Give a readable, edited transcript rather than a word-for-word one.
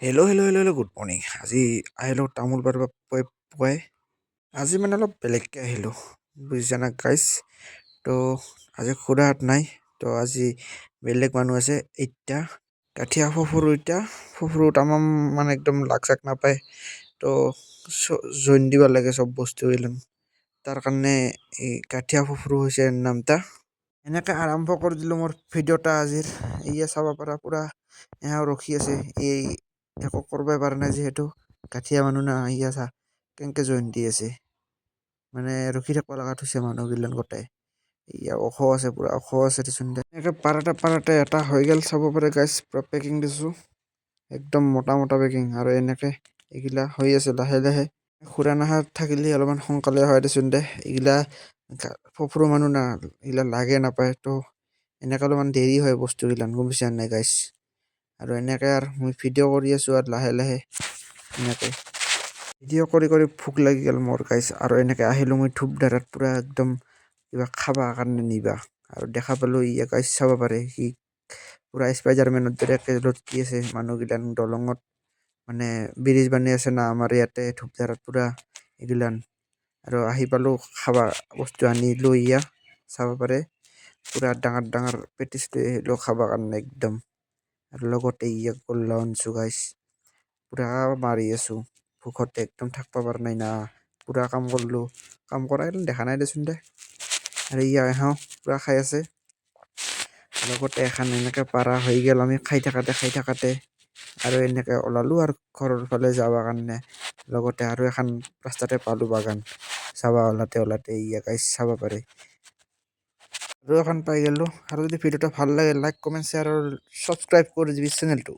Hello' good morning. আজি আহিলোঁ তামোল বাৰীৰ পৰা পুৱাই। আজি মানে অলপ বেলেগকৈ আহিলোঁ, বুজিছা না গাইছ। তো আজি খুৰাহঁত নাই, তো আজি বেলেগ মানুহ আছে। এতিয়া কাঠিয়া ফফৰু তামাম মানে একদম লাগ চাক নাপায়, তো জইন দিব লাগে চব বস্তুবিলাক। তাৰ কাৰণে এই কাঠিয়া ফফৰু হৈছে নামটা। এনেকৈ আৰম্ভ কৰি দিলোঁ মোৰ ভিডিঅ'টা আজিৰ। এয়া চাব পাৰা পূৰা এওঁ ৰখি আছে, এই একো কৰিবই পৰা নাই যিহেতু কাঠিয়া মানুহ না। ইয়া চা কেনেকৈ জইন দি আছে, মানে ৰখি থাকিব লগা হৈছে মানুহগিলান গোটাই। ইয়া ওখ আছে, পূৰা ওখ আছে দেচোন দে। এনেকৈ পাৰাতে এটা হৈ গ'ল, চাব পাৰে গাইছ। পূৰা পেকিং দিছোঁ, একদম মোটা পেকিং। আৰু এনেকৈ এইগিলা হৈ আছে লাহে লাহে। খুৰা নাহাত থাকিলে অলপমান সোনকালে হয় দেচোন দে। এইগিলা ফফৰু মানুহ না, এইগিলা লাগে নাপায়, তো এনেকৈ অলপমান দেৰি হয় বস্তুগিলান, গম পাইছা নাই গাইছ। আৰু এনেকৈ আৰু মই ভিডিঅ' কৰি আছোঁ আৰু লাহে লাহে এনেকৈ ভিডিঅ' কৰি ভোক লাগি গ'ল মোৰ গাইছ। আৰু এনেকৈ আহিলোঁ মই ধূপধাৰাত পূৰা একদম কিবা খাব কাৰণে নিবা। আৰু দেখা পালোঁ ইয়া গাইছ, চাব পাৰে সি পূৰা স্পাইডাৰমেনৰ দৰে লটকি আছে মানুহগিলান দলঙত। মানে ব্ৰিজ বানি আছে না আমাৰ ইয়াতে ধূপধাৰাত পূৰা এইগিলান। আৰু আহি পালোঁ খাবা বস্তু আনিলোঁ, ইয়া চাব পাৰে পূৰা ডাঙৰ পেটিছ লৈ আহিলোঁ খাবৰ কাৰণে একদম। আৰু লগতে ইয়াক গল্লা আনছোঁ গাইছ, পূৰা মাৰি আছোঁ ভোকতে, একদম থাকিব পৰা নাই না। পূৰা কাম কৰিলোঁ, কাম কৰা দেখা নাই দেচোন দে। আৰু ইয়া এহাও পূৰা খাই আছে, লগতে এখন এনেকৈ পাৰা হৈ গ'ল। আমি খাই থাকাতে আৰু এনেকৈ ওলালোঁ আৰু ঘৰৰ ফালে যাবৰ কাৰণে। লগতে আৰু এখন ৰাস্তাতে পালোঁ বাগান, চাবা ওলাতে ইয়া গাইছ চাব পাৰে। আৰু এখন পাই গ'লোঁ। আৰু যদি ভিডিঅ'টো ভাল লাগে লাইক কমেণ্ট শ্বেয়াৰ আৰু ছাবস্ক্ৰাইব কৰি দিবি চেনেলটো।